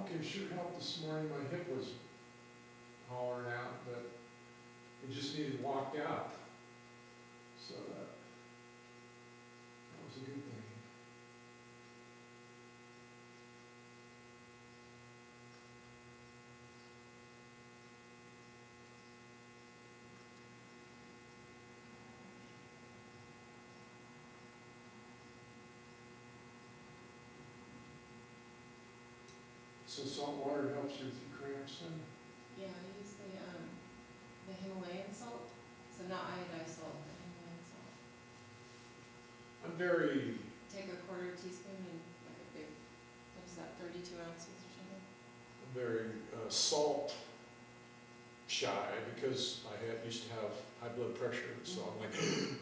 walking sure helped this morning. My hip was hollering out, but it just needed walked out. So that was a good thing. So salt water helps you with your cramps then? Yeah, I use the Himalayan salt, so not iodized salt, but Himalayan salt. I'm very, Take a quarter teaspoon and like a big, what is that, 32 ounces or something? salt shy because I used to have high blood pressure, so I'm like, you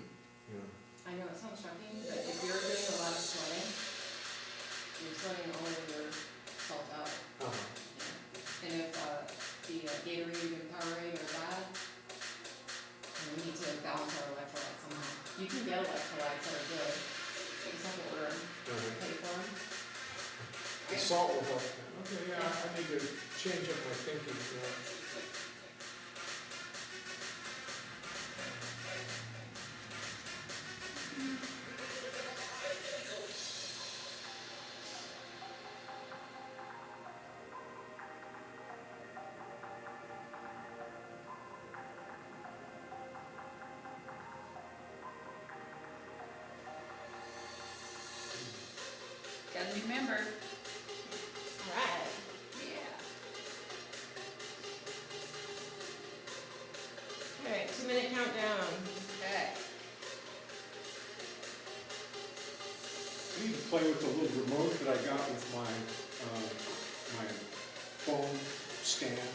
know. I know it sounds shocking, but if you're doing a lot of sweating, you're sweating all of your salt out. Yeah. And if the Gatorade and Powerade are bad, we need to balance our electrolytes somehow. You can get electrolytes that are good. You just have to order them, pay for them. The salt will help. Okay, yeah, I need to change up my thinking. Gotta remember. Right. Yeah. All right, 2-minute countdown. Okay. I need to play with the little remote that I got with my my phone stand.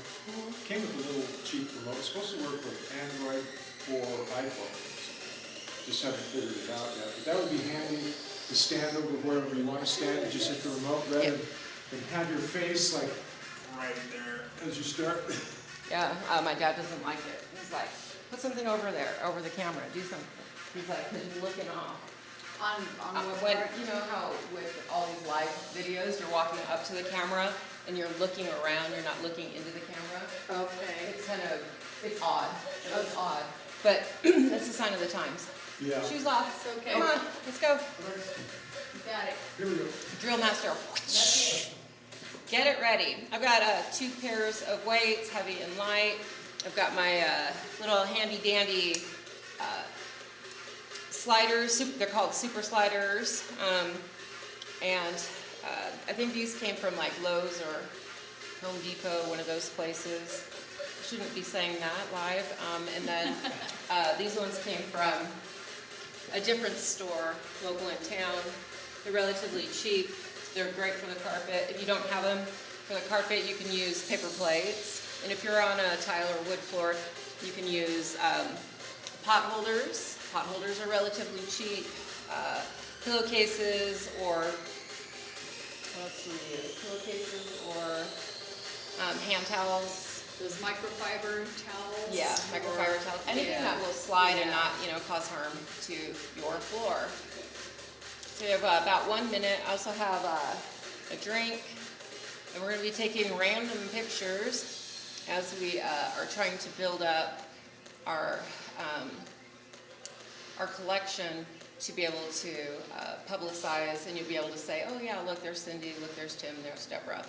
Came with a little cheap remote. It's supposed to work with Android or iPhone. Just haven't figured it out yet. But that would be handy to stand over wherever you want to stand and just hit the remote rather than have your face like right there as you start. Yeah, my dad doesn't like it. He's like, put something over there, over the camera, do something. He's like, because you're looking off. On When, you know how with all these live videos, you're walking up to the camera and you're looking around, you're not looking into the camera. Okay. It's kind of, it's odd. It's odd. But that's a sign of the times. Yeah. Shoes off. It's okay. Come on, let's go. You got it. Here we go. Drill master. That's it. Get it ready. I've got 2 pairs of weights, heavy and light. I've got my little handy dandy sliders. They're called super sliders. And I think these came from like Lowe's or Home Depot, one of those places. Shouldn't be saying that live. And then these ones came from a different store, local in town. They're relatively cheap. They're great for the carpet. If you don't have them for the carpet, you can use paper plates. And if you're on a tile or wood floor, you can use pot holders. Pot holders are relatively cheap. Pillowcases or, let's see, pillowcases or hand towels. Those microfiber towels. Yeah, microfiber towels. Anything that will slide and not, cause harm to your floor. So we have about 1 minute. I also have a drink, and we're going to be taking random pictures as we are trying to build up our collection to be able to publicize, and you'll be able to say, oh yeah, look, there's Cindy, look, there's Tim, there's Debra,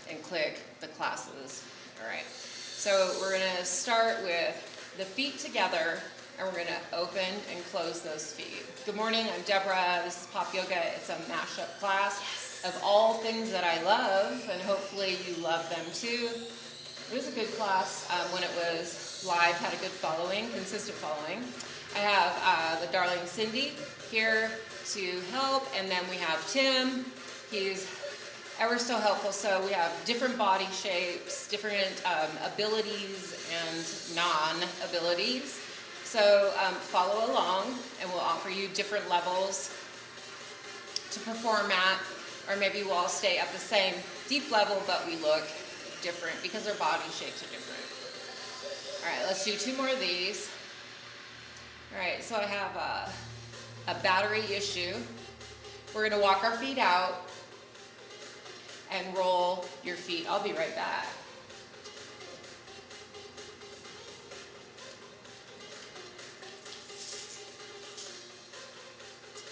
and click the classes. All right, so we're going to start with the feet together, and we're going to open and close those feet. Good morning, I'm Debra. This is Pop Yoga. It's a mashup class of all things that I love, and hopefully you love them too. It was a good class when it was live, had a good following, consistent following. I have the darling Cindy here to help, and then we have Tim. He's ever so helpful. So we have different body shapes, different abilities and non-abilities. So follow along, and we'll offer you different levels to perform at, or maybe we'll all stay at the same deep level, but we look different because our body shapes are different. All right, let's do 2 more of these. All right, so I have a battery issue. We're going to walk our feet out. and roll your feet. I'll be right back.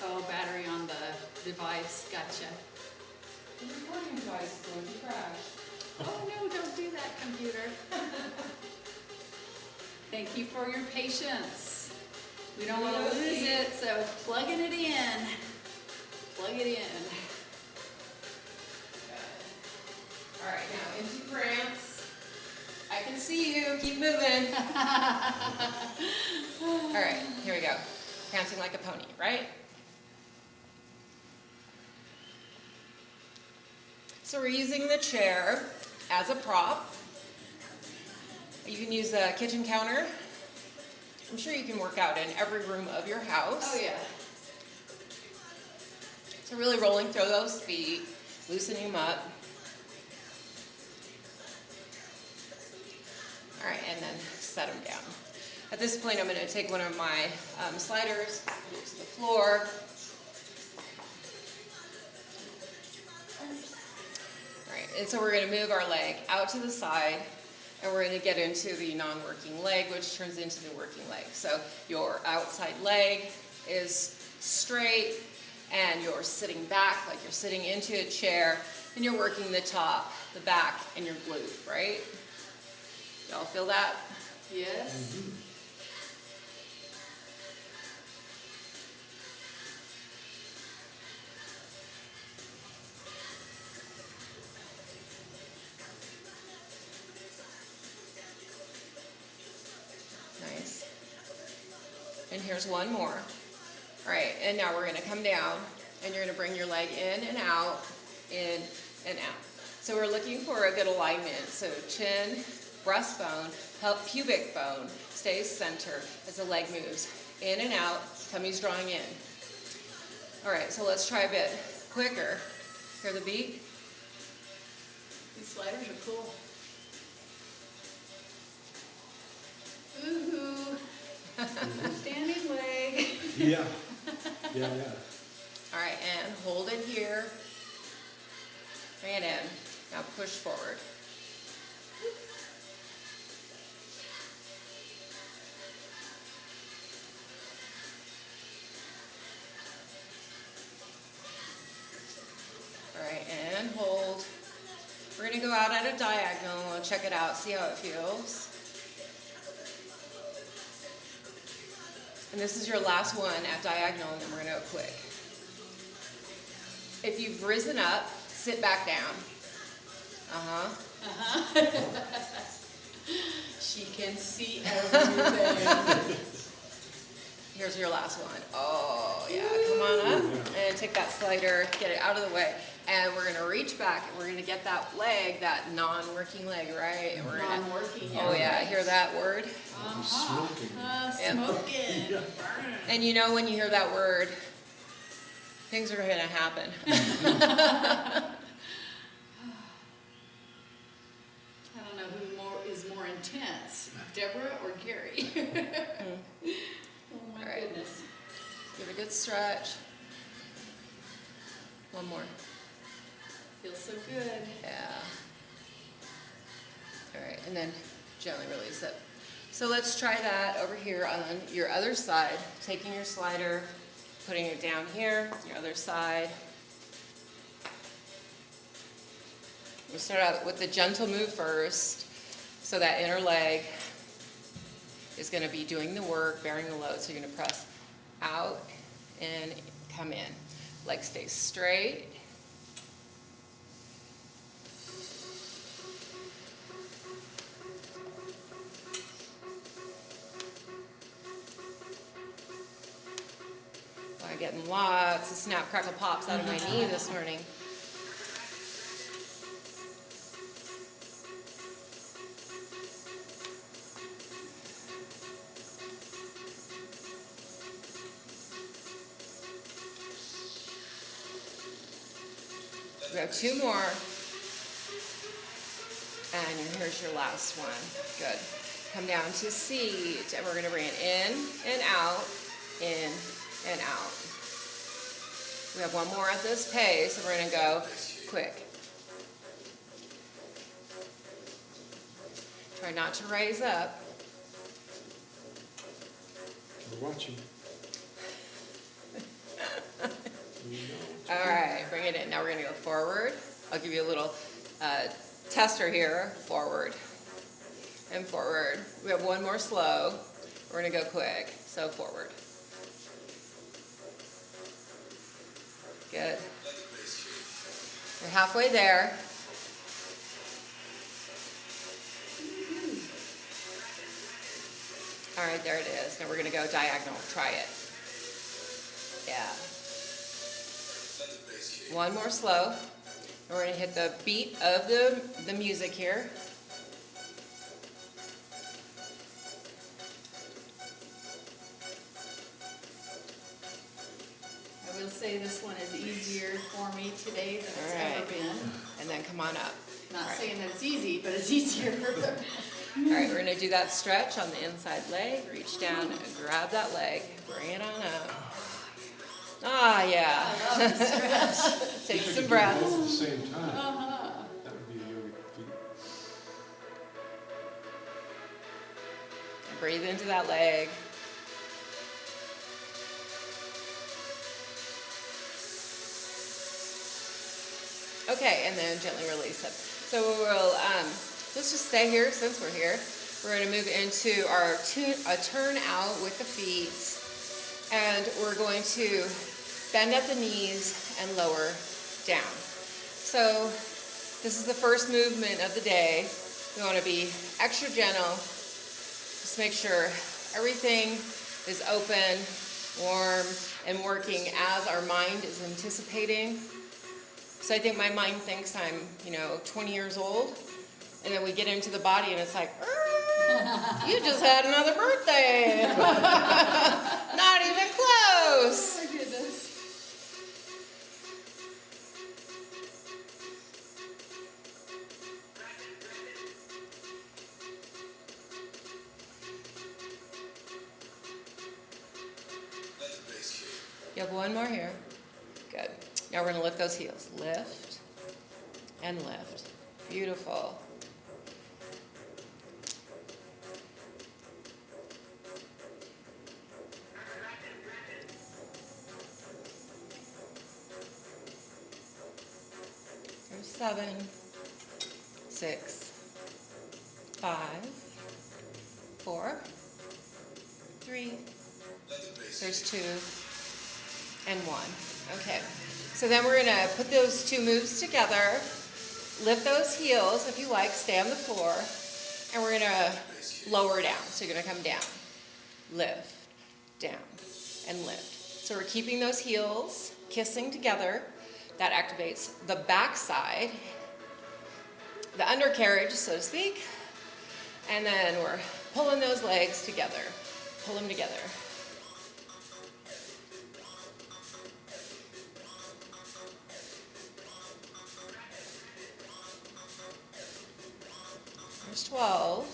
Oh, battery on the device, gotcha. The recording device is going to crash. Oh no, don't do that, computer. Thank you for your patience. We don't want to lose it, so plugging it in. Plug it in. All right, now into cramps. I can see you. Keep moving. All right, here we go. Prancing like a pony, right? So we're using the chair as a prop. You can use a kitchen counter. I'm sure you can work out in every room of your house. Oh yeah. So really rolling through those feet, loosening them up. All right, and then set them down. At this point, I'm going to take one of my sliders, put it to the floor. All right, and so we're going to move our leg out to the side, and we're going to get into the non-working leg, which turns into the working leg. So your outside leg is straight, and you're sitting back like you're sitting into a chair, and you're working the top, the back, and your glute, right? Y'all feel that? Yes. Mhm. Nice. And here's one more. All right, and now we're gonna come down, and you're gonna bring your leg in and out, in and out. So we're looking for a good alignment. So chin, breastbone, pubic bone stays centered as the leg moves in and out, tummy's drawing in. All right, so let's try a bit quicker. Hear the beat? These sliders are cool. Ooh. Standing leg. Yeah, yeah. All right, and hold it here. Bring it in. Now push forward. All right, and hold. We're gonna go out at a diagonal. We'll check it out, see how it feels. And this is your last one at diagonal, and then we're gonna go quick. If you've risen up, sit back down. She can see everything. Here's your last one. Oh, yeah, come on up and take that slider, get it out of the way. And we're gonna reach back and we're gonna get that leg, that non-working leg, right? And we're gonna, Non-working. oh yeah, hear that word? Smoking. Yeah. Smoking. Yeah. And you know when you hear that word, things are gonna happen. I don't know who is more intense, Deborah or Gary. Oh my All right. goodness. Give it a good stretch. One more. Feels so good. Yeah. All right, and then gently release it. So let's try that over here on your other side. Taking your slider, putting it down here, your other side. We'll start out with the gentle move first. So that inner leg is gonna be doing the work, bearing the load. So you're gonna press out and come in. Leg stays straight. I'm getting lots of snap, crackle, pops out of my knee this morning. We have two more. And here's your last one. Good. Come down to seat, and we're gonna bring it in and out, in and out. We have one more at this pace, and we're gonna go quick. Try not to raise up. We're watching. All right, bring it in. Now we're gonna go forward. I'll give you a little tester here. Forward and forward. We have one more slow. We're gonna go quick, so forward. Good. You're halfway there. All right, there it is. Now we're gonna go diagonal. Try it. Yeah. One more slow. And we're gonna hit the beat of the music here. I will say this one is easier for me today than it's ever been. And then come on up. Not All right. saying that it's easy, but it's easier. All right, we're gonna do that stretch on the inside leg. Reach down and grab that leg. Bring it on up. Ah, yeah. I love the stretch. Take Wish I some could do breaths. both at the same time. Uh-huh. That would be a yogic feat. Breathe into that leg. Okay, and then gently release it. So we'll let's just stay here since we're here. We're going to move into our turn out with the feet, and we're going to bend at the knees and lower down. So this is the first movement of the day. We want to be extra gentle. Just make sure everything is open, warm, and working as our mind is anticipating. So I think my mind thinks I'm, 20 years old, and then we get into the body and it's like, you just had another birthday. Not even close. Oh my goodness. You have one more here. Good. Now we're going to lift those heels. Lift and lift. Beautiful. There's 7, 6, 5, 4, 3. There's 2 and 1. Okay. So then we're going to put those two moves together. Lift those heels if you like. Stay on the floor. And we're going to lower down. So you're going to come down. Lift, down, and lift. So we're keeping those heels kissing together. That activates the back side, the undercarriage, so to speak. And then we're pulling those legs together. Pull them together. There's 12.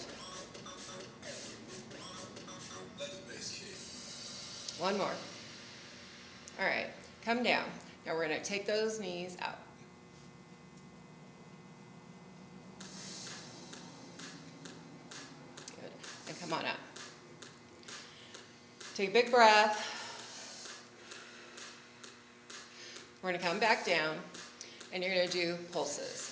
One more. All right, come down. Now we're going to take those knees out. Good. And come on up. Take a big breath. We're going to come back down, and you're going to do pulses.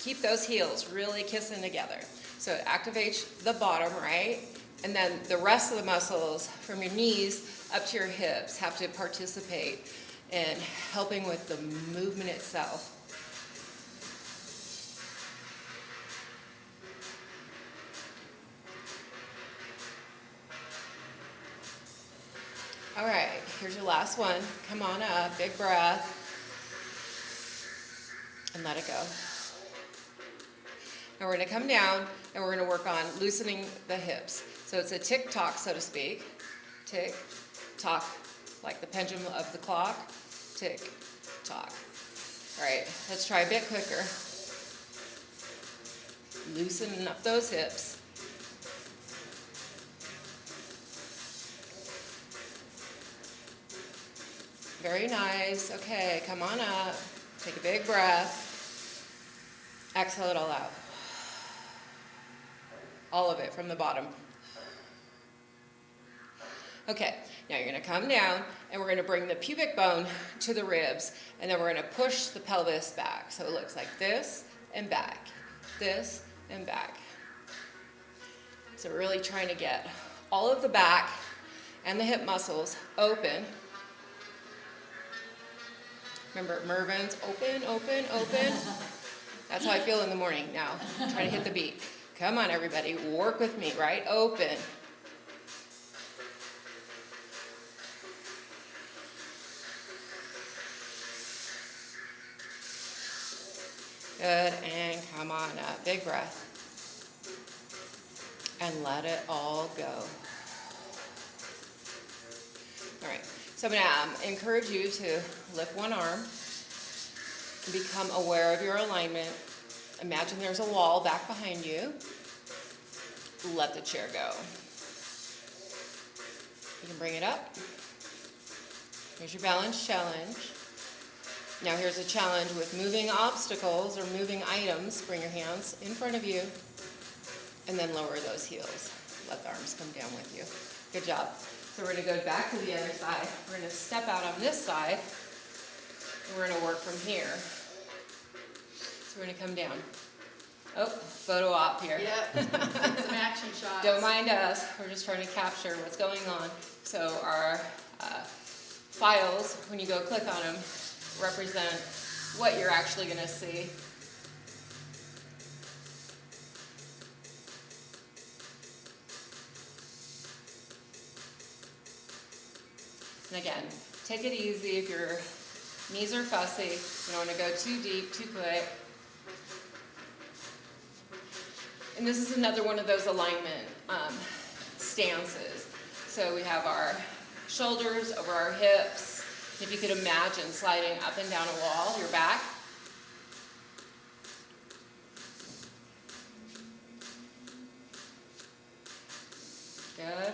Keep those heels really kissing together. So it activates the bottom, right? And then the rest of the muscles from your knees up to your hips have to participate in helping with the movement itself. All right, here's your last one. Come on up, big breath. And let it go. Now we're going to come down and we're going to work on loosening the hips. So it's a tick-tock, so to speak. Tick-tock, like the pendulum of the clock. Tick-tock. All right, let's try a bit quicker. Loosening up those hips. Very nice. Okay, come on up. Take a big breath. Exhale it all out. all of it from the bottom. Okay, now you're gonna come down and we're gonna bring the pubic bone to the ribs, and then we're gonna push the pelvis back. So it looks like this and back, this and back. So we're really trying to get all of the back and the hip muscles open. Remember, Mervin's open, open, open. That's how I feel in the morning now, trying to hit the beat. Come on, everybody, work with me, right? Open. Good, and come on up, big breath. And let it all go. All right, so I'm gonna encourage you to lift one arm, become aware of your alignment. Imagine there's a wall back behind you. Let the chair go. You can bring it up. Here's your balance challenge. Now here's a challenge with moving obstacles or moving items. Bring your hands in front of you and then lower those heels. Let the arms come down with you. Good job. So we're gonna go back to the other side. We're gonna step out on this side and we're gonna work from here. So we're gonna come down. Oh, photo op here. Yep, get some action shots. Don't mind us, we're just trying to capture what's going on. So our files, when you go click on them, represent what you're actually gonna see. And again, take it easy if your knees are fussy. You don't want to go too deep, too quick. And this is another one of those alignment stances. So we have our shoulders over our hips. If you could imagine sliding up and down a wall, your back. Good.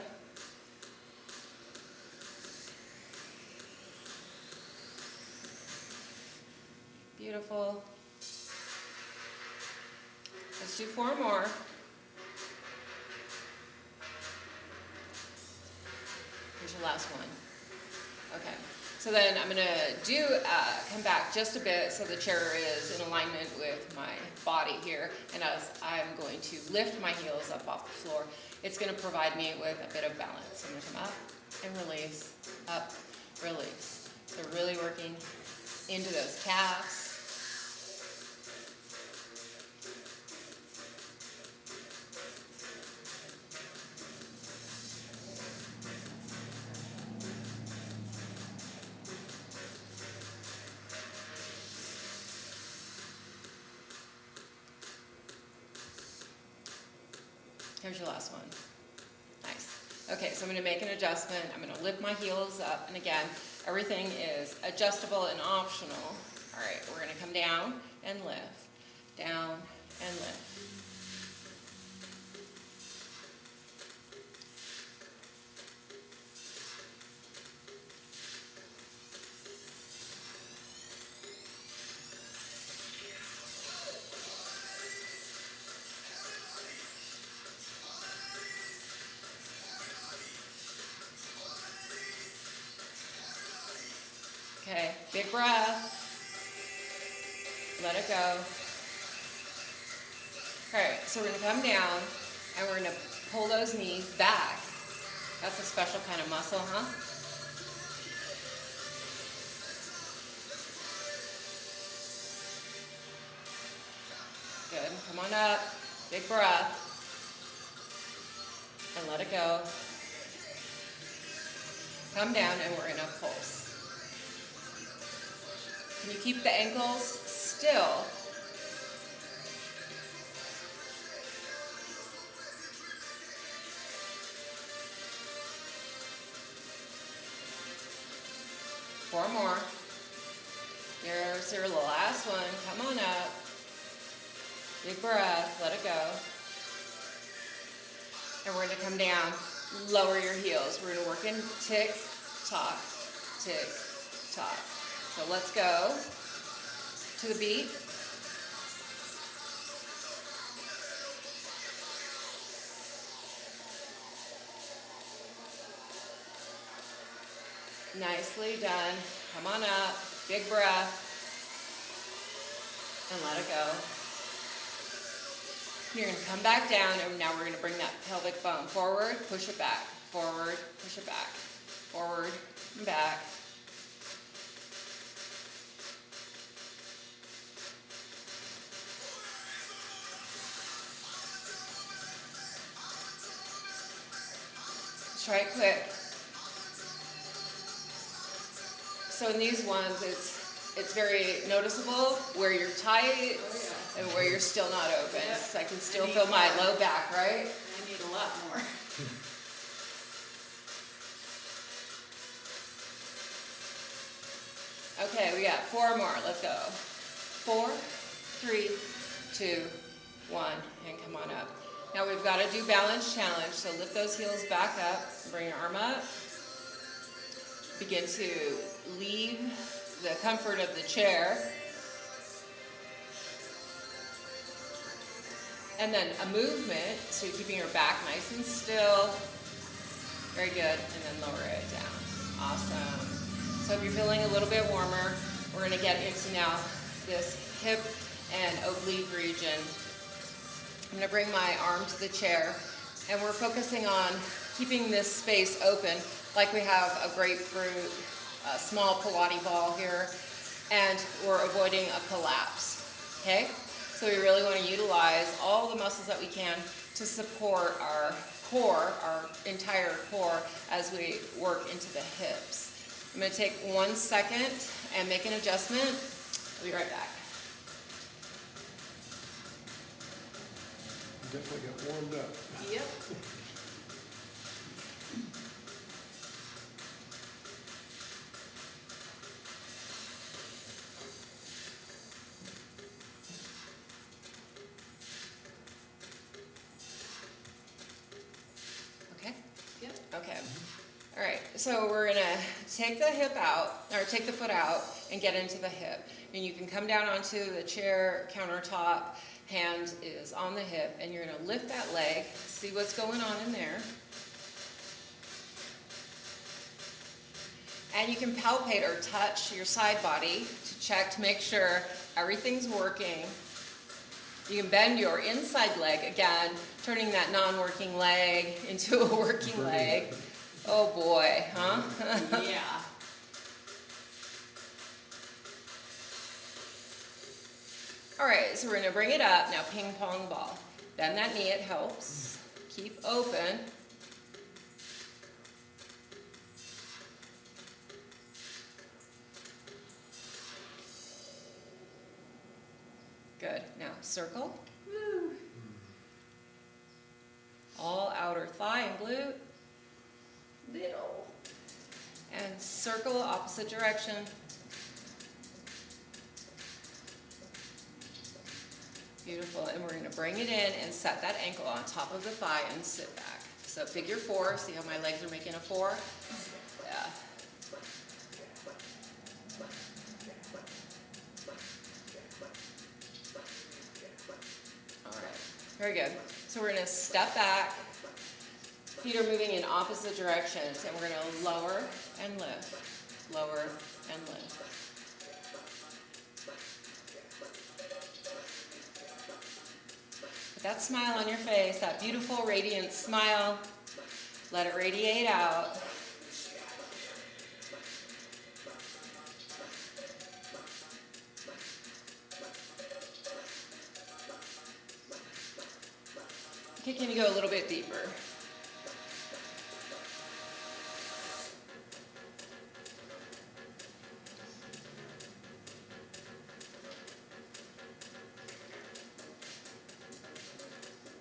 Beautiful. Let's do 4 more. Here's your last one. Okay. So then I'm going to come back just a bit so the chair is in alignment with my body here. And as I'm going to lift my heels up off the floor, it's going to provide me with a bit of balance. I'm going to come up and release, up, release. So really working into those calves. Here's your last one. Nice. Okay, so I'm going to make an adjustment. I'm going to lift my heels up. And again, everything is adjustable and optional. All right, we're going to come down and lift. Down and lift. Okay, big breath. Let it go. All right, so we're gonna come down and we're gonna pull those knees back. That's a special kind of muscle, huh? Good, come on up, big breath. And let it go. Come down and we're gonna pulse. Can you keep the ankles still? Four more. Here's your last one. Come on up. Big breath. Let it go. And we're going to come down. Lower your heels. We're going to work in tick, tock, tick, tock. So let's go to the beat. Nicely done. Come on up. Big breath. And let it go. You're going to come back down, and now we're going to bring that pelvic bone forward, push it back. Forward, push it back. Forward and back. Let's try it quick. So in these ones, it's very noticeable where you're tight and where you're still not open. Yep. So I can still feel my low back, right? I need a lot more. Okay, we got 4 more. Let's go. 4, 3, 2, 1, and come on up. Now we've got to do balance challenge. So lift those heels back up. Bring your arm up. Begin to leave the comfort of the chair. And then a movement, so you're keeping your back nice and still. Very good. And then lower it down. Awesome. So if you're feeling a little bit warmer, we're going to get into now this hip and oblique region. I'm going to bring my arm to the chair, and we're focusing on keeping this space open, like we have a grapefruit, a small Pilates ball here, and we're avoiding a collapse, okay? So we really want to utilize all the muscles that we can to support our core, our entire core, as we work into the hips. I'm going to take 1 second and make an adjustment. I'll be right back. Definitely got warmed up. Yep. Okay? Yep. Okay. All right, so we're gonna take the hip out, or take the foot out and get into the hip. And you can come down onto the chair countertop, hand is on the hip, and you're gonna lift that leg, see what's going on in there. And you can palpate or touch your side body to check to make sure everything's working. You can bend your inside leg, again, turning that non-working leg into a working leg. Oh boy, huh? Yeah. All right, so we're gonna bring it up. Now ping pong ball. Bend that knee, it helps. Keep open. Good, now circle. Woo. All outer thigh and glute. Little. And circle opposite direction. Beautiful, and we're gonna bring it in and set that ankle on top of the thigh and sit back. So figure 4, see how my legs are making a 4? Yeah. All right, very good. So we're gonna step back. Feet are moving in opposite directions, and we're gonna lower and lift, lower and lift. Put that smile on your face, that beautiful radiant smile. Let it radiate out. Okay, can you go a little bit deeper?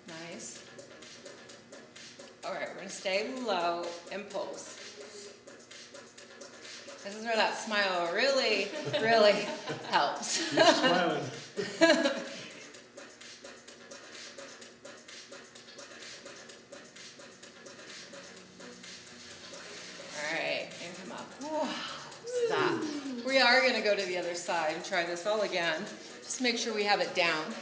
Nice. All right, we're gonna stay low and pulse. This is where that smile really, really helps. Keep smiling. All right, and come up. Whew. Stop. We are gonna go to the other side and try this all again. Just make sure we have it down.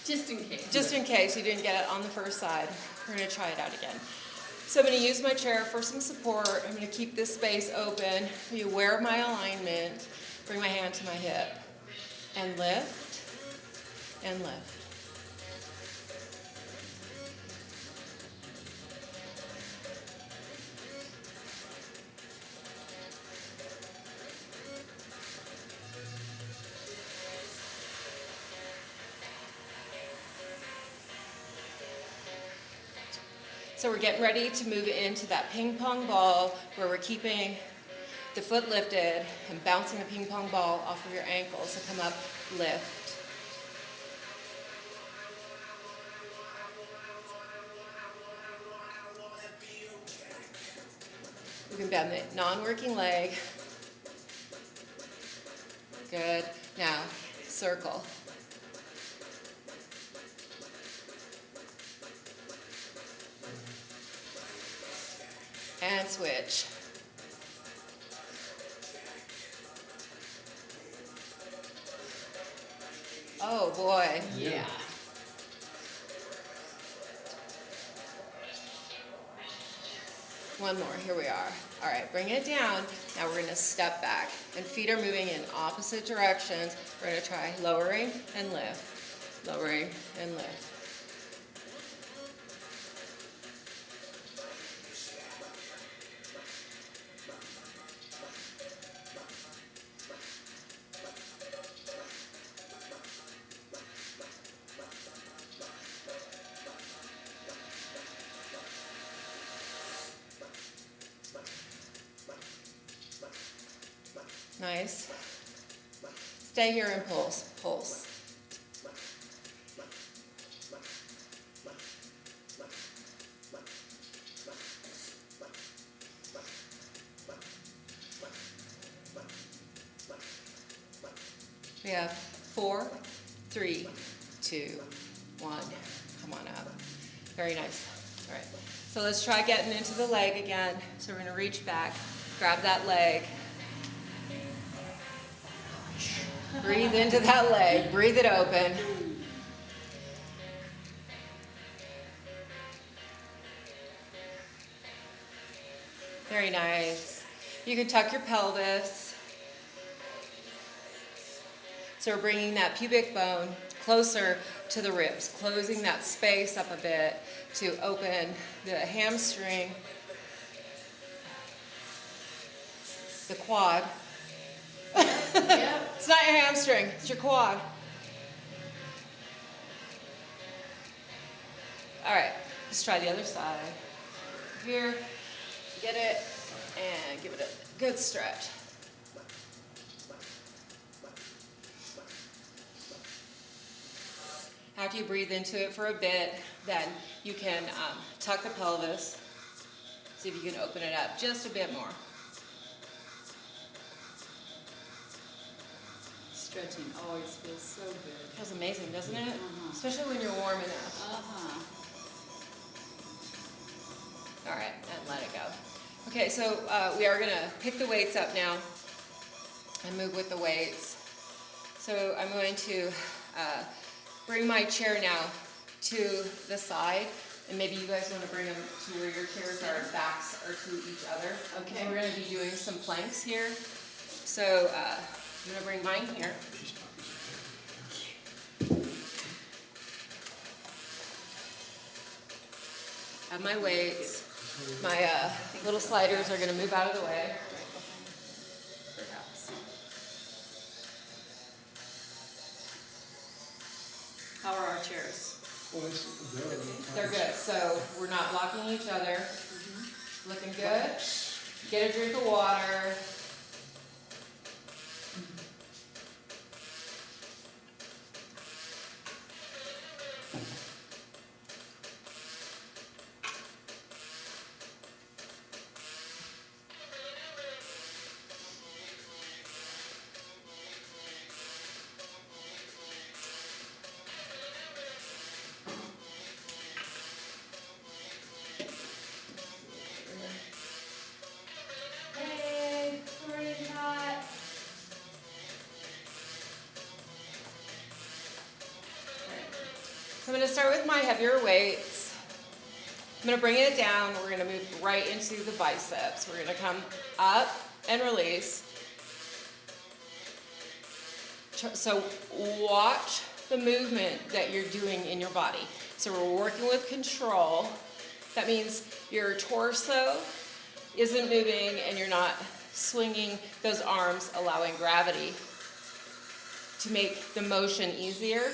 Just in case. Just in case you didn't get it on the first side. We're gonna try it out again. So I'm going to use my chair for some support. I'm going to keep this space open, be aware of my alignment, bring my hand to my hip, and lift, and lift. So we're getting ready to move into that ping pong ball where we're keeping the foot lifted and bouncing the ping pong ball off of your ankles. So come up, lift. You can bend the non-working leg. Good. Now, circle. And switch. Oh boy. Yeah. One more, here we are. All right, bring it down. Now we're gonna step back and feet are moving in opposite directions. We're gonna try lowering and lift, lowering and lift. Nice. Stay here and pulse, pulse. We have 4, 3, 2, 1. Come on up. Very nice. All right. So let's try getting into the leg again. So we're going to reach back, grab that leg. Breathe into that leg. Breathe it open. Very nice. You can tuck your pelvis. So we're bringing that pubic bone closer to the ribs, closing that space up a bit to open the hamstring, the quad. Yep. It's not your hamstring, it's your quad. All right, let's try the other side. Here, get it, and give it a good stretch. After you breathe into it for a bit, then you can tuck the pelvis. See if you can open it up just a bit more. Stretching always feels so good. Feels amazing, doesn't it? Especially when you're warm enough. All right, and let it go. Okay, so we are gonna pick the weights up now and move with the weights. So I'm going to bring my chair now to the side, and maybe you guys want to bring them to where your chairs are, backs are to each other. Okay. We're going to be doing some planks here. So I'm going to bring mine here. Have my weights. My little sliders are going to move out of the way. How are our chairs? Well, it's good. They're good. So we're not blocking each other. Looking good. Get a drink of water. Hey, morning hot. So I'm going to start with my heavier weights. I'm gonna bring it down. We're gonna move right into the biceps. We're gonna come up and release. So watch the movement that you're doing in your body. So we're working with control. That means your torso isn't moving and you're not swinging those arms, allowing gravity to make the motion easier.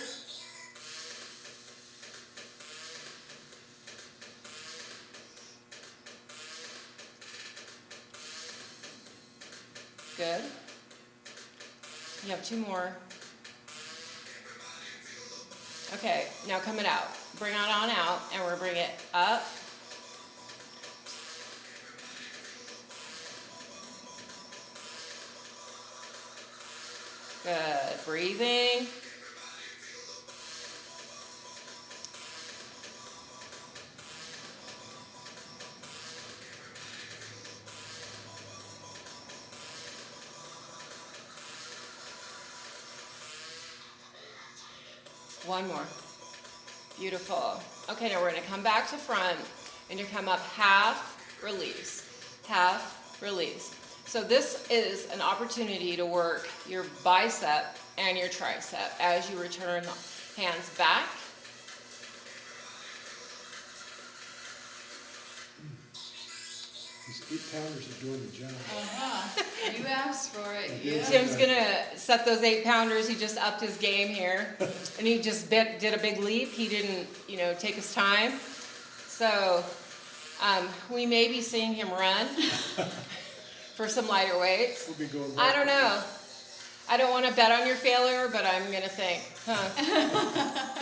Good. You have 2 more. Okay, now coming out. Bring it on out, and we're bring it up. Good. Breathing. One more. Beautiful. Okay, now we're going to come back to front, and you come up half, release, half, release. So this is an opportunity to work your bicep and your tricep as you return hands back. These 8-pounders are doing the job. You asked for it. Yeah. Tim's gonna set those 8-pounders. He just upped his game here, and he just did a big leap. He didn't, take his time. So we may be seeing him run for some lighter weights. We'll be going I don't know. I don't want to bet on your failure, but I'm gonna think,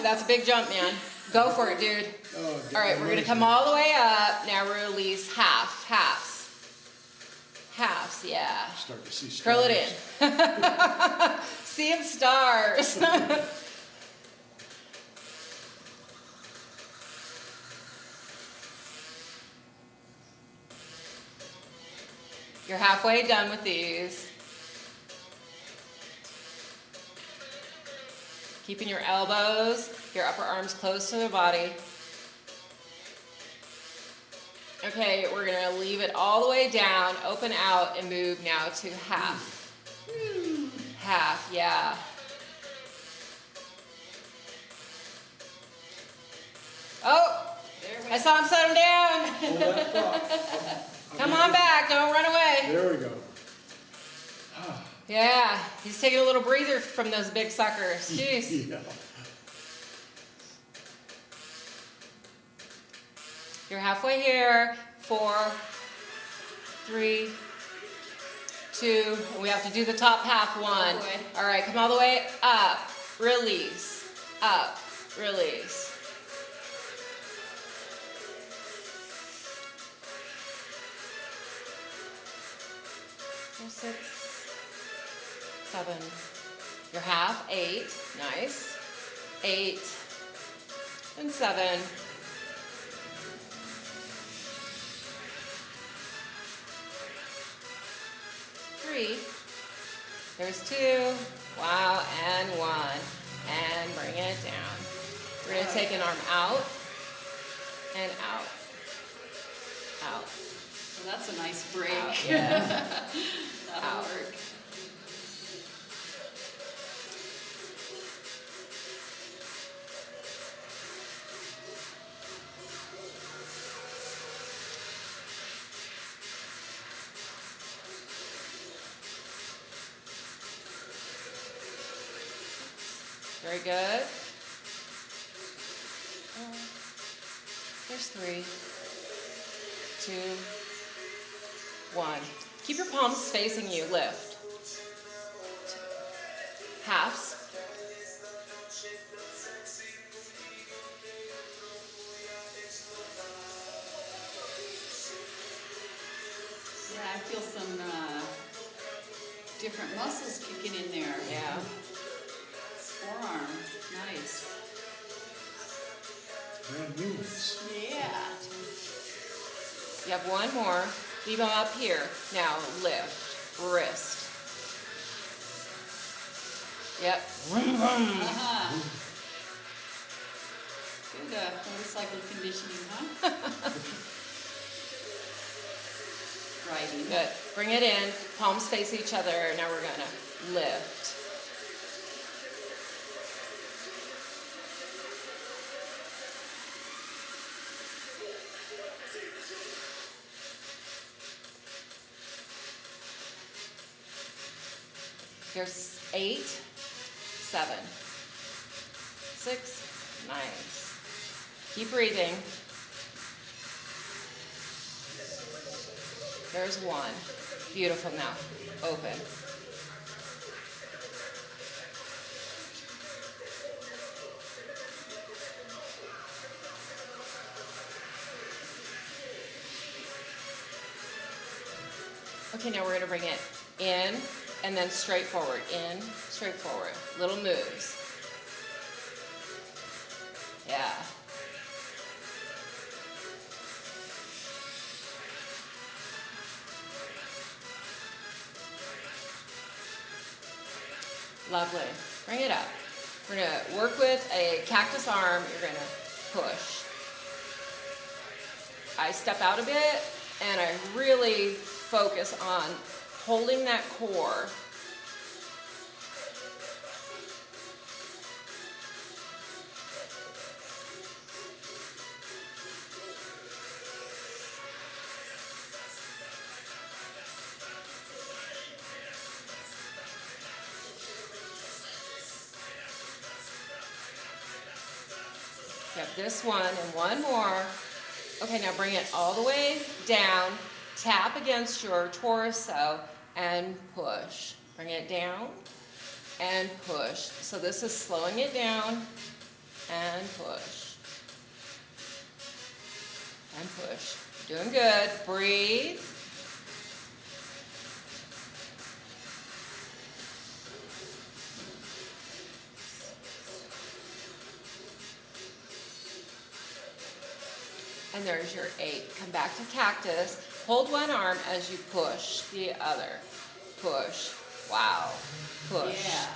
that's a big jump, man. Go for it, dude. Oh, All right, we're gonna come all the way up. Now release halves. Halves, yeah. Start to see stars. Curl it in. Seeing stars. You're halfway done with these. Keeping your elbows, your upper arms close to the body. Okay, we're gonna leave it all the way down, open out, and move now to half. Half, yeah. Oh, I saw him set him down. Hold that thought. Come on back, don't run away. There we go. Yeah, he's taking a little breather from those big suckers. Jeez. Yeah. You're halfway here. 4, 3, 2. We have to do the top half. 1. All right, come all the way up. Release. Up. Release. So 6, 7. You're half. 8. Nice. 8 and 7. 3. There's 2. Wow, and 1. And bring it down. We're going to take an arm out and out. Out. Well, that's a nice break. Out, yeah. That'll Out. work. Very good. There's 3, 2, 1. Keep your palms facing you. Lift. Halves. Yeah, I feel some different muscles kicking in there. Yeah. Forearm, nice. Brand new ones. Yeah. You have 1 more. Leave them up here. Now lift. Wrist. Yep. Uh-huh. Good motorcycle conditioning, huh? Riding. Good. Bring it in. Palms face each other. Now we're gonna lift. Here's 8, 7, 6, nice. Keep breathing. There's 1. Beautiful now. Open. Okay, now we're going to bring it in and then straight forward. In, straight forward. Little moves. Yeah. Lovely. Bring it up. We're going to work with a cactus arm. You're going to push. I step out a bit and I really focus on holding that core. You have this one and one more. Okay, now bring it all the way down. Tap against your torso and push. Bring it down and push. So this is slowing it down and push. And push. Doing good. Breathe. And there's your 8. Come back to cactus. Hold one arm as you push the other. Push. Wow. Push. Yeah.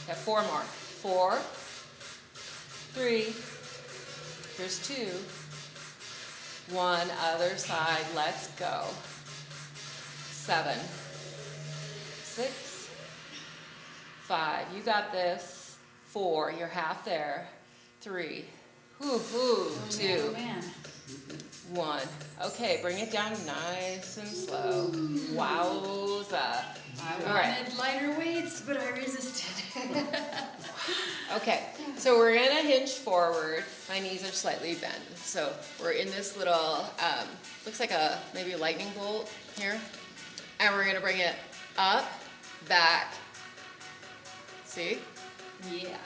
Got 4 more. 4. 3. Here's 2. 1. Other side. Let's go. 7. 6. 5. You got this. 4. You're half there. 3. Whoo-hoo. 2. Man. 1. Okay, bring it down nice and slow. Wowza. I All right. wanted lighter weights, but I resisted. Okay, so we're gonna hinge forward. My knees are slightly bent. So we're in this little, looks like maybe a lightning bolt here. And we're gonna bring it up, back. See? Yeah.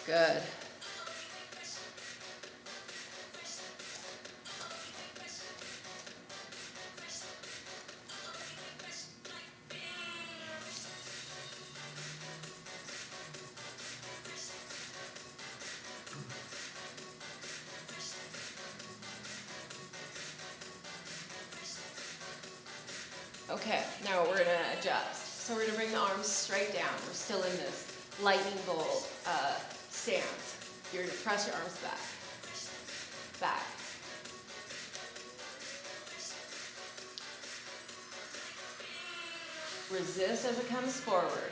Good. Okay, now we're gonna adjust. So we're gonna bring the arms straight down. We're still in this lightning bolt stance. You're gonna press your arms back. Back. Resist as it comes forward.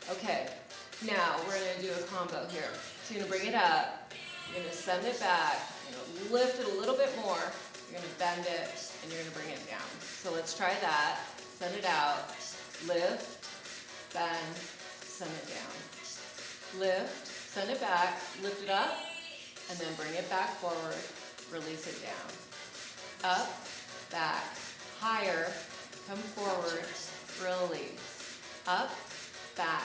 Okay, now we're gonna do a combo here. So you're gonna bring it up, you're gonna send it back, you're gonna lift it a little bit more, you're gonna bend it, and you're gonna bring it down. So let's try that. Send it out, lift, bend, send it down. Lift, send it back, lift it up, and then bring it back forward, release it down. Up, back, higher, come forward, release. Up, back,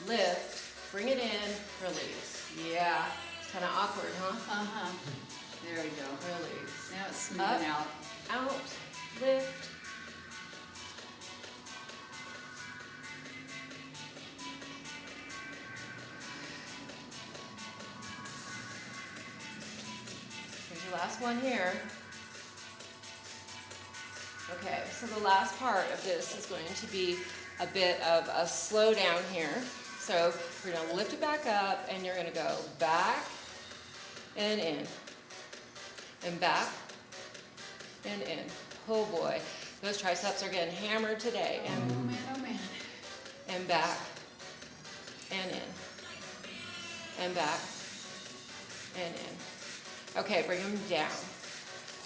lift, bring it in, release. Yeah, it's kind of awkward, huh? Uh-huh. There we go. Release. Now it's smoothing out. Out, lift. Here's your last one here. Okay, so the last part of this is going to be a bit of a slow down here. So you're going to lift it back up and you're going to go back and in. And back and in. Oh boy, those triceps are getting hammered today. And, Oh man, oh man. and back and in. And back and in. Okay, bring them down.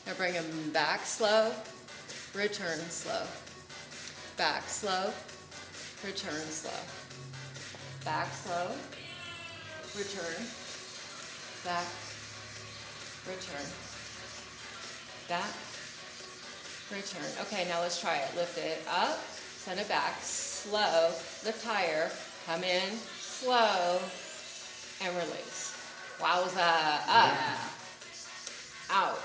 Now bring them back slow, return slow. Back slow, return slow. Back slow, return. Back, return. Back, return. Okay, now let's try it. Lift it up, send it back, slow, lift higher, come in, slow, and release. Wowza, up, out,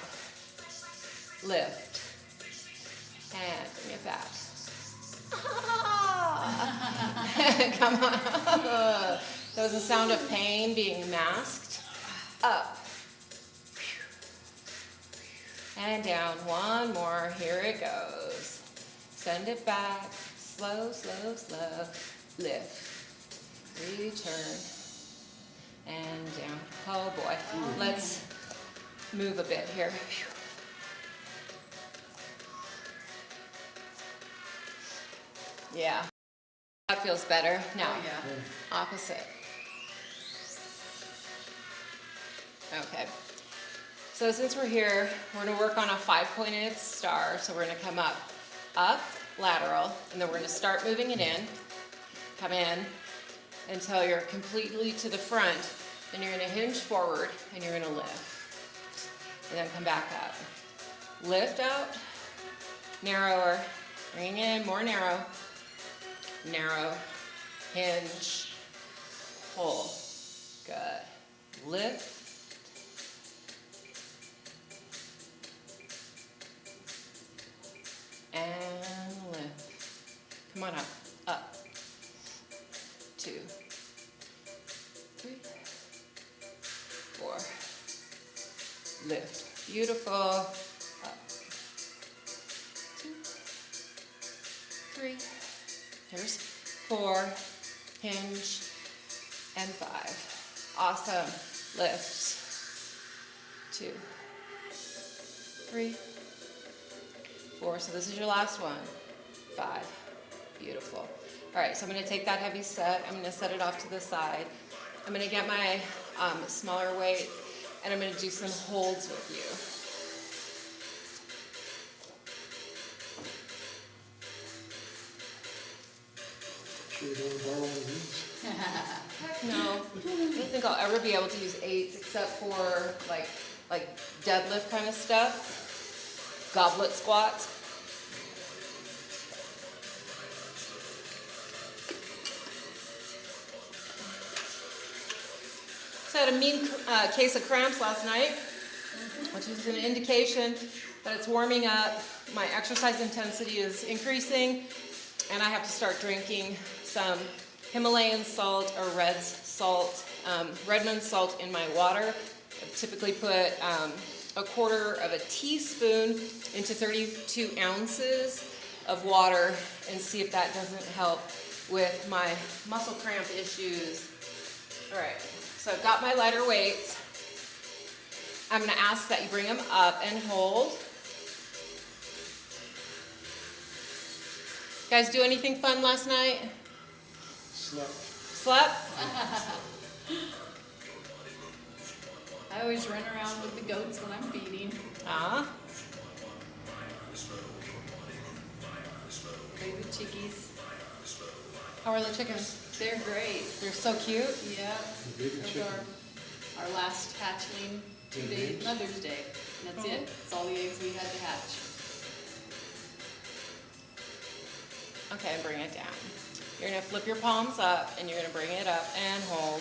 lift, and bring it back. Come on. That was the sound of pain being masked. Up. And down. One more. Here it goes. Send it back. Slow, slow, slow. Lift. Return. And down. Oh boy. Let's move a bit here. Yeah. That feels better. Now, Oh, yeah. opposite. Okay. So since we're here, we're going to work on a 5-pointed star. So we're going to come up, lateral, and then we're going to start moving it in. Come in until you're completely to the front. Then you're going to hinge forward and you're going to lift. And then come back up. Lift out, narrower, bring in, more narrow. Narrow, hinge, pull. Good. Lift. And lift. Come on up. Up. 2, 3, 4. Lift. Beautiful. Up. 2, 3. Here's 4, hinge, and 5. Awesome. Lift. 2, 3, 4. So this is your last one. 5. Beautiful. All right, so I'm going to take that heavy set. I'm going to set it off to the side. I'm going to get my smaller weight, and I'm going to do some holds with you. Sure you don't borrow one of these? Heck no. I don't think I'll ever be able to use 8s except for like deadlift kind of stuff. Goblet squats. So I had a mean case of cramps last night, which is an indication that it's warming up. My exercise intensity is increasing, and I have to start drinking some Himalayan salt or Redmond salt in my water. I typically put a quarter of a teaspoon into 32 ounces of water and see if that doesn't help with my muscle cramp issues. All right, so I've got my lighter weights. I'm gonna ask that you bring them up and hold. Guys do anything fun last night? Slept? I always run around with the goats when I'm feeding. Play with chickies. How are the chickens? They're great. They're so cute. Yeah. Baby Those chicken. are our last hatchling 2 days, Mother's Day. And that's it. That's all the eggs we had to hatch. Okay, bring it down. You're gonna flip your palms up and you're gonna bring it up and hold.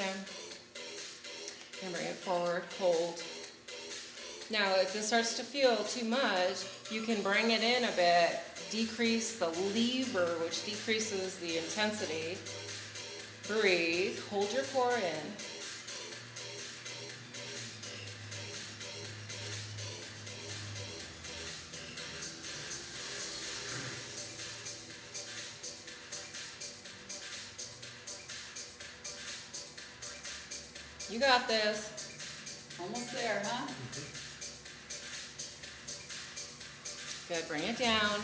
down. And bring it forward, hold. Now, if it starts to feel too much, you can bring it in a bit, decrease the lever, which decreases the intensity. Breathe, hold your core in. You got this. Almost there, huh? Good, bring it down.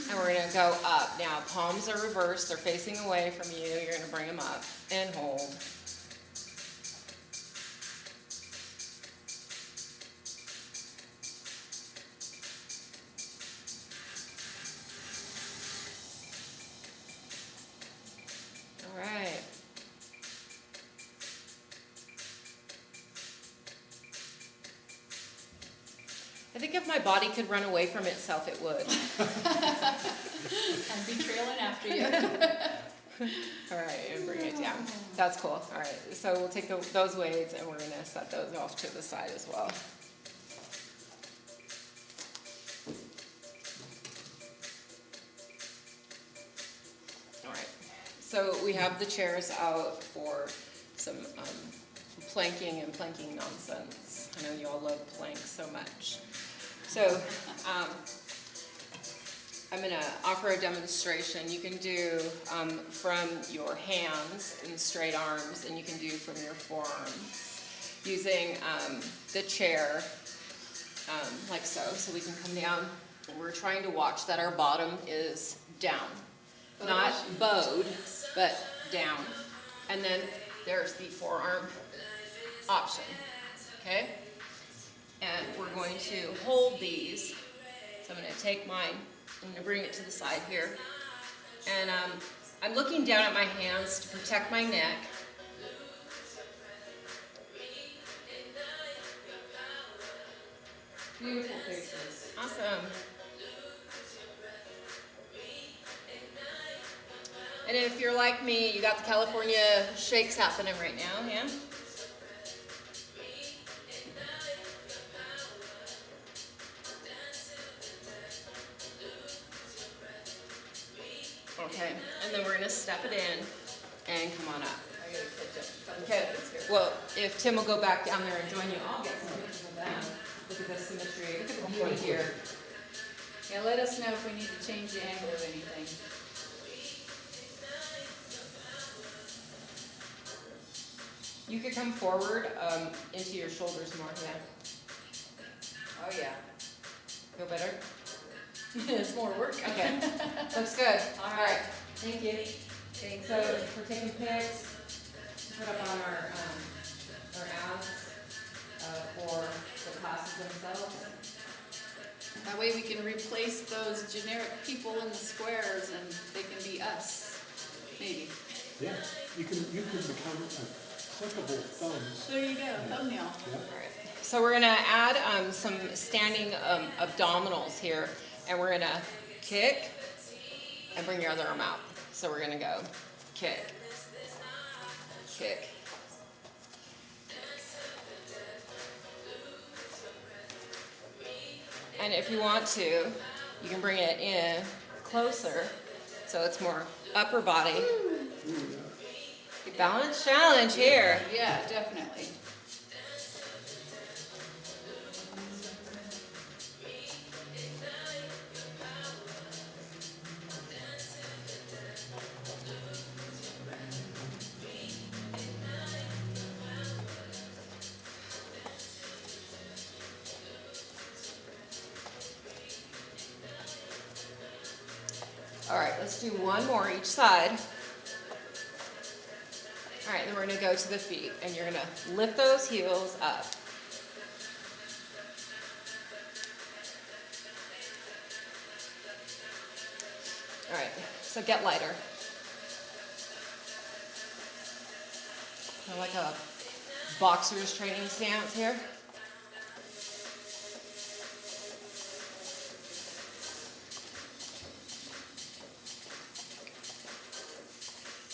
And we're gonna go up. Now, palms are reversed, they're facing away from you. You're gonna bring them up and hold. All right. I think if my body could run away from itself, it would. I'd be trailing after you. All right, and bring it down. That's cool. All right, so we'll take those weights and we're gonna set those off to the side as well. All right, so we have the chairs out for some planking and planking nonsense. I know you all love plank so much. So I'm going to offer a demonstration. You can do from your hands in straight arms, and you can do from your forearms using the chair like so. So we can come down. We're trying to watch that our bottom is down. Not bowed, but down. And then there's the forearm option. Okay? And we're going to hold these. So I'm going to take mine. I'm going to bring it to the side here. And I'm looking down at my hands to protect my neck. Beautiful faces. Awesome. And if you're like me, you got the California shakes happening right now, yeah? Okay, and then we're gonna step it in and come on up. Okay, well, if Tim will go back down there and join you, I'll get some pictures of that. Look at the symmetry, look at the beauty here. Yeah, let us know if we need to change the angle of anything. You could come forward into your shoulders more, yeah. Oh, yeah. Feel better? It's more work. Okay, looks good. All right. Thank you. Thanks. So we're taking pics to put up on our abs for the classes themselves. That way we can replace those generic people in the squares and they can be us, maybe. Yeah, you can become a clickable thumbs. There you go, thumbnail. Yeah. So we're gonna add some standing abdominals here, and we're gonna kick and bring your other arm out. So we're gonna go kick, kick. And if you want to, you can bring it in closer, so it's more upper body. Balance challenge here. Yeah, definitely. All right, let's do one more each side. All right, then we're gonna go to the feet, and you're gonna lift those heels up. All right, so get lighter. Kind of like a boxer's training stance here.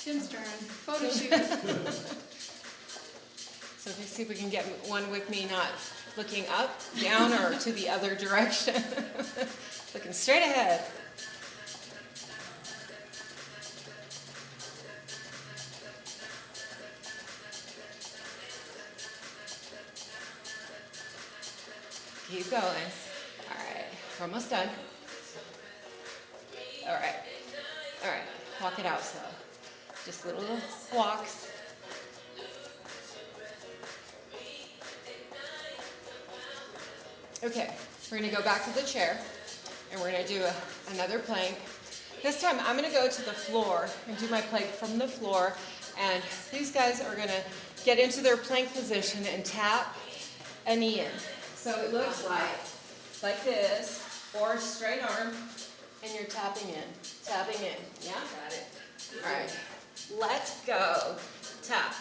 Tim's turn. Photo shoot. So if you see if we can get one with me not looking up, down, or to the other direction. Looking straight ahead. Keep going. All right, we're almost done. All right, all right, walk it out slow. Just little walks. Okay, we're gonna go back to the chair and we're gonna do another plank. This time I'm gonna go to the floor and do my plank from the floor, and these guys are gonna get into their plank position and tap a knee in. So it looks like this, or straight arm, and you're tapping in, yeah? Got it. All right, let's go, tap.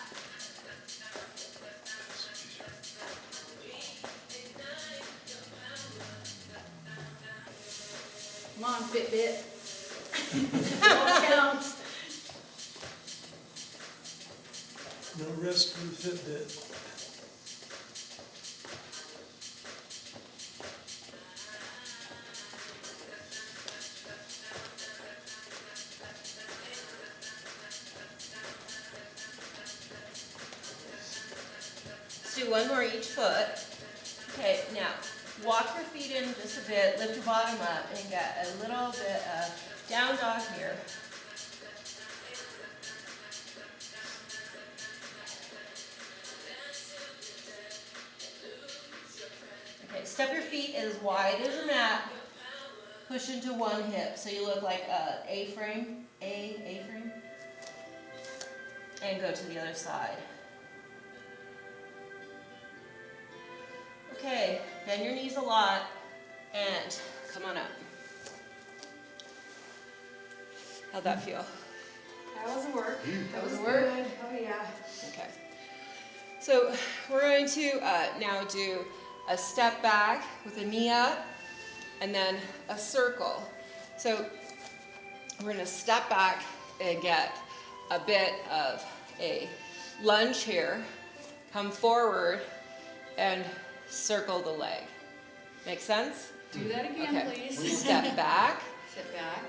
Come on, Fitbit. All counts. No rest for the Fitbit. Let's do one more each foot. Okay, now walk your feet in just a bit, lift your bottom up, and get a little bit of down dog here. Okay, step your feet as wide as your mat. Push into one hip, so you look like a A-frame, A-frame. And go to the other side. Okay, bend your knees a lot, and come on up. How'd that feel? That was a work. That was a work? Good. Oh, yeah. Okay. So we're going to now do a step back with a knee up, and then a circle. So we're going to step back and get a bit of a lunge here, come forward, and circle the leg. Make sense? Do that again, Okay. please. Step back, Sit back.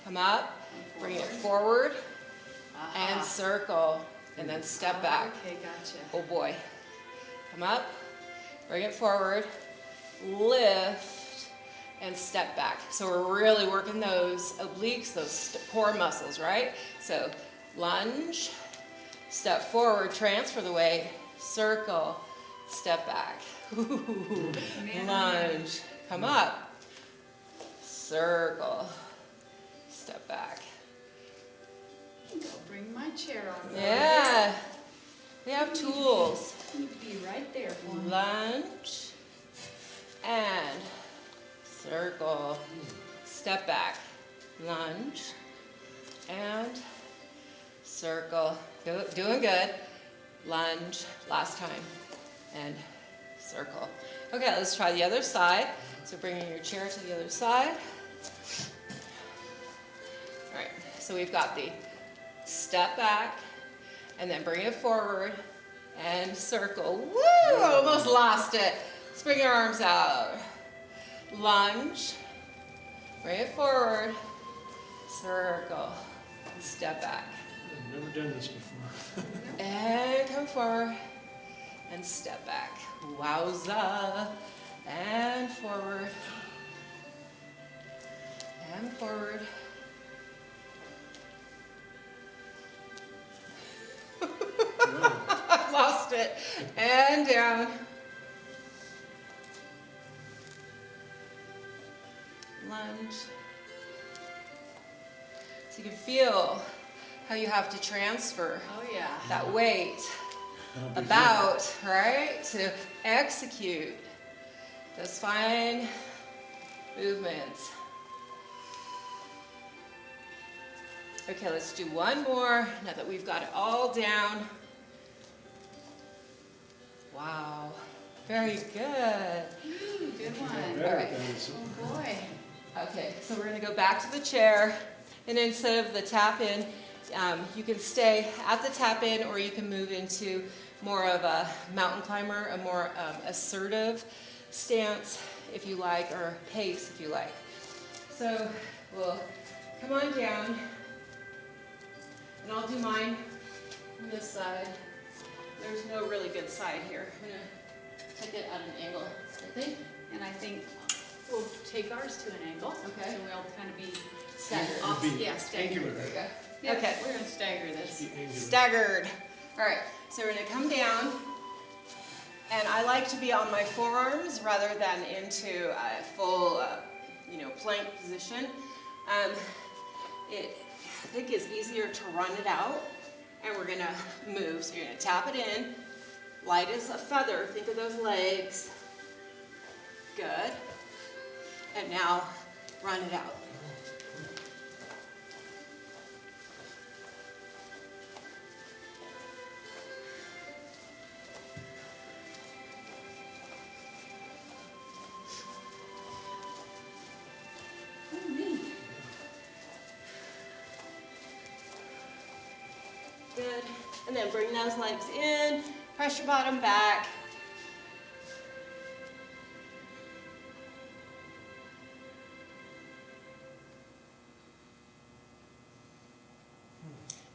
come up, bring it forward, and circle, and then step back. Okay, gotcha. Oh boy. Come up, bring it forward, lift, and step back. So we're really working those obliques, those core muscles, right? So lunge, step forward, transfer the weight, circle, step back. Ooh, lunge, come up, circle, step back. I'll bring my chair on. Yeah, we have tools. You need to be right there for me. Lunge and circle, step back, lunge and circle. Doing good. Lunge, last time, and circle. Okay, let's try the other side. So bringing your chair to the other side. All right, so we've got the step back, and then bring it forward, and circle. Woo! Almost lost it. Let's bring our arms out. Lunge, bring it forward, circle, step back. I've never done this before. And come forward, and step back. Wowza. And forward, and forward. I lost it. And down. Lunge. So you can feel how you have to transfer Oh, yeah. that weight about, right, to execute those fine movements. Okay, let's do one more now that we've got it all down. Wow, very good. Ooh, good one. Better All right. than this. Oh, boy. Okay, so we're gonna go back to the chair, and instead of the tap in, you can stay at the tap in, or you can move into more of a mountain climber, a more assertive stance, if you like, or pace, if you like. So we'll come on down, and I'll do mine on this side. There's no really good side here. I'm gonna take it at an angle, I think. And I think we'll take ours to an angle. Okay. So we'll kind of be Staggered. off, It'll be yeah, staggered. angular. There you go. Yep, Okay. we're gonna stagger this. Be angular. Staggered. All right, so we're gonna come down, and I like to be on my forearms rather than into a full, plank position. It, I think, is easier to run it out, and we're gonna move. So you're gonna tap it in, light as a feather. Think of those legs. Good. And now run it out. Oh, neat. Good. And then bring those legs in, press your bottom back.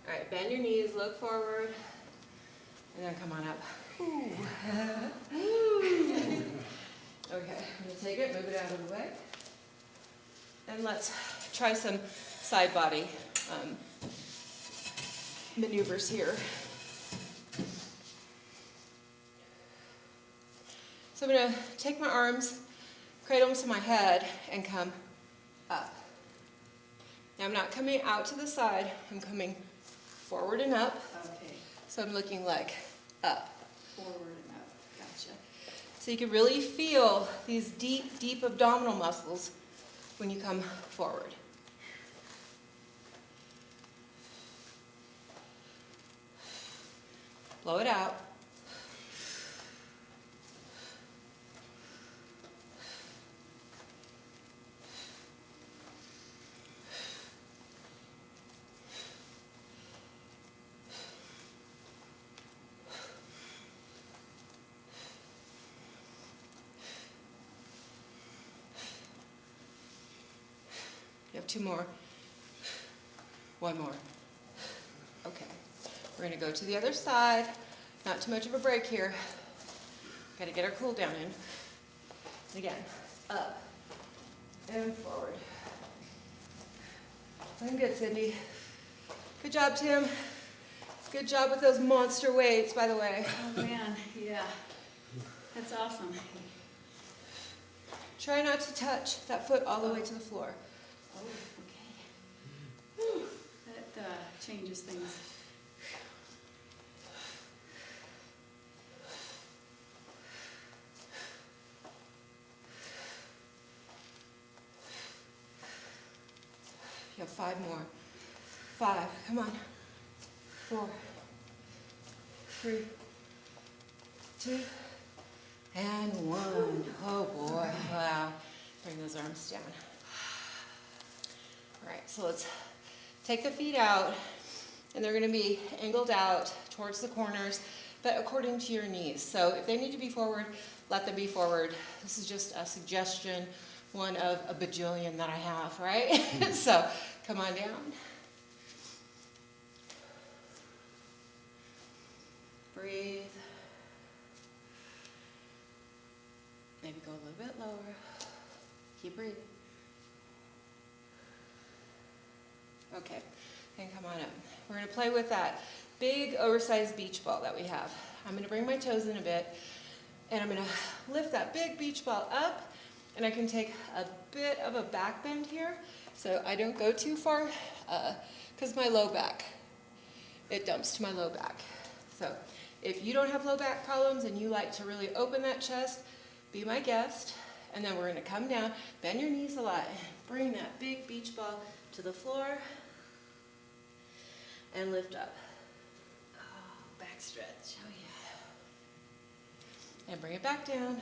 All right, bend your knees, look forward, and then come on up. Ooh. Okay, I'm gonna take it, move it out of the way. And let's try some side body maneuvers here. So I'm gonna take my arms, cradle them to my head, and come up. Now I'm not coming out to the side, I'm coming forward and up. Okay, So I'm looking like up. forward and up, gotcha. So you can really feel these deep, deep abdominal muscles when you come forward. Blow it out. You have 2 more. 1 more. Okay. We're going to go to the other side. Not too much of a break here. Got to get our cool down in. And again, up and forward. Doing good, Cindy. Good job, Tim. Good job with those monster weights, by the way. Oh, man, yeah. That's awesome. Try not to touch that foot all the way to the floor. Oh, okay. Whew, that changes things. You have 5 more. 5, come on. 4, 3, 2, and 1. Oh boy, wow. Bring those arms down. All right, so let's take the feet out, and they're gonna be angled out towards the corners, but according to your knees. So if they need to be forward, let them be forward. This is just a suggestion, one of a bajillion that I have, right? So come on down. Breathe. Maybe go a little bit lower. Keep breathing. Okay, and come on up. We're gonna play with that big oversized beach ball that we have. I'm gonna bring my toes in a bit, and I'm gonna lift that big beach ball up, and I can take a bit of a back bend here, so I don't go too far, because my low back, it dumps to my low back. So if you don't have low back problems and you like to really open that chest, be my guest. And then we're gonna come down, bend your knees a lot, bring that big beach ball to the floor, and lift up. Oh, back stretch, oh yeah. And bring it back down.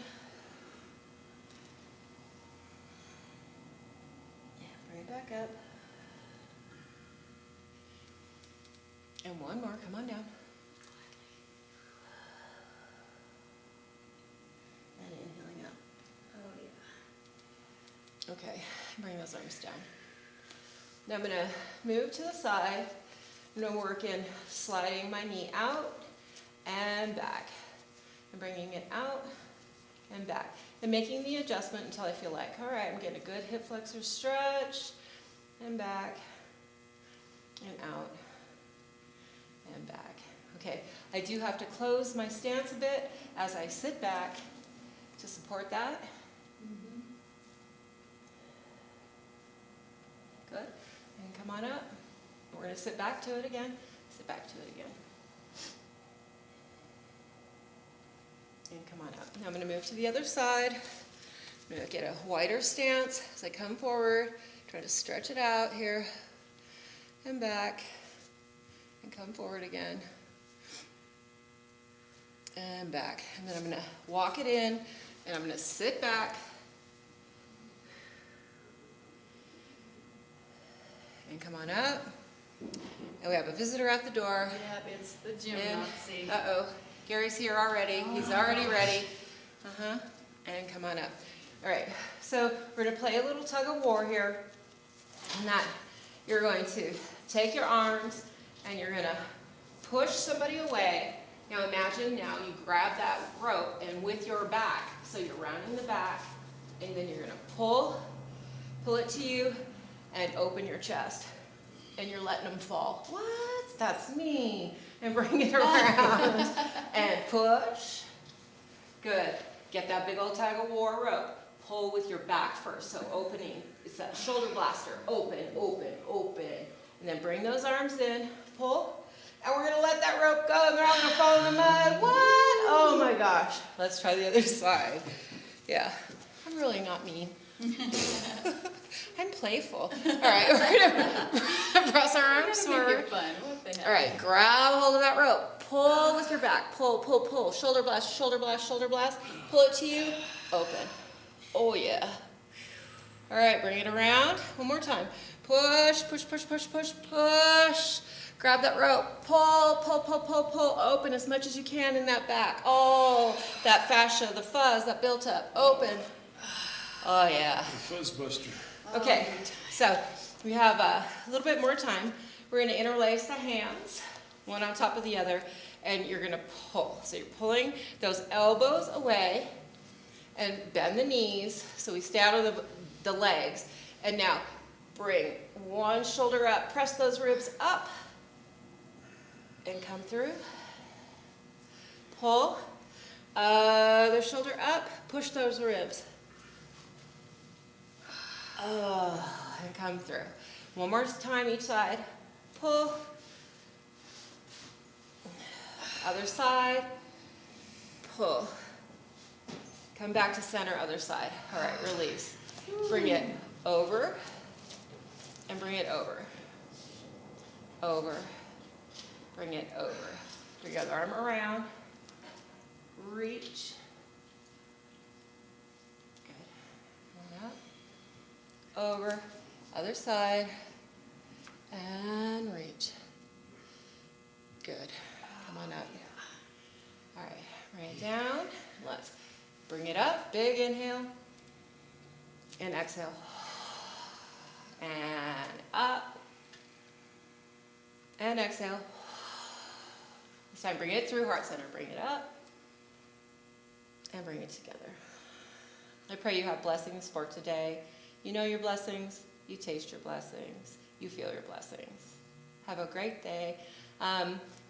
Yeah, bring it back up. And 1 more, come on down. Okay, bring those arms down. Now I'm gonna move to the side. I'm gonna work in sliding my knee out and back. And bringing it out and back. And making the adjustment until I feel like, all right, I'm getting a good hip flexor stretch. And back and out and back. Okay, I do have to close my stance a bit as I sit back to support that. Good. And come on up. We're going to sit back to it again. Sit back to it again. And come on up. Now I'm going to move to the other side. I'm going to get a wider stance as I come forward. Try to stretch it out here. And back. And come forward again. And back. And then I'm going to walk it in. And I'm going to sit back. And come on up. And we have a visitor at the door. Yep, it's the gym And, Nazi. uh-oh, Gary's here already. He's already ready. And come on up. All right, so we're gonna play a little tug of war here. And that you're going to take your arms and you're gonna push somebody away. Now imagine now you grab that rope and with your back, so you're rounding the back, and then you're gonna pull it to you and open your chest. And you're letting them fall. What? That's me. And bring it around. And push. Good. Get that big old tug of war rope. Pull with your back first. So opening. It's that shoulder blaster. Open, open, open. And then bring those arms in. Pull. And we're going to let that rope go. They're all going to fall in the mud. What? Oh my gosh. Let's try the other side. Yeah. I'm really not mean. I'm playful. All right, we're gonna press our arms forward. Fun. What the heck? All right, grab hold of that rope. Pull with your back. Pull, pull, pull. Shoulder blast, shoulder blast, shoulder blast. Pull it to you. Open. Oh yeah. All right, bring it around. One more time. Push, push, push, push, push, push. Grab that rope. Pull, pull, pull, pull, pull. Open as much as you can in that back. Oh, that fascia, the fuzz that built up. Open. Oh yeah. Fuzz buster. Okay, so we have a little bit more time. We're going to interlace the hands, one on top of the other, and you're going to pull. So you're pulling those elbows away and bend the knees so we stay out of the legs. And now bring one shoulder up, press those ribs up, and come through. Pull. Other shoulder up, push those ribs. And come through. One more time each side. Pull. Other side. Pull. Come back to center, other side. All right, release. Bring it over. And bring it over. Over. Bring it over. Bring your other arm around. Reach. Over, other side, and reach. Good. Come on up. All right, bring it down. Let's bring it up. Big inhale. And exhale. And up. And exhale. This time bring it through heart center. Bring it up. And bring it together. I pray you have blessings for today. You know your blessings, you taste your blessings, you feel your blessings. Have a great day.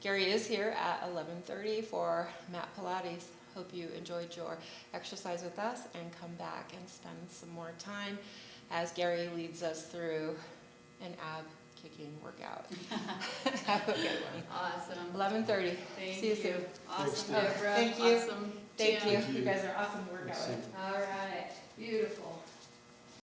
Gary is here at 11:30 for mat Pilates. Hope you enjoyed your exercise with us and come back and spend some more time as Gary leads us through an ab kicking workout. Have a good one. Awesome. 11:30. Thank See you soon. Awesome, Thanks, Debra. Thank you. Awesome. Thank Jim. you. You guys are awesome to work out with. All right. Beautiful.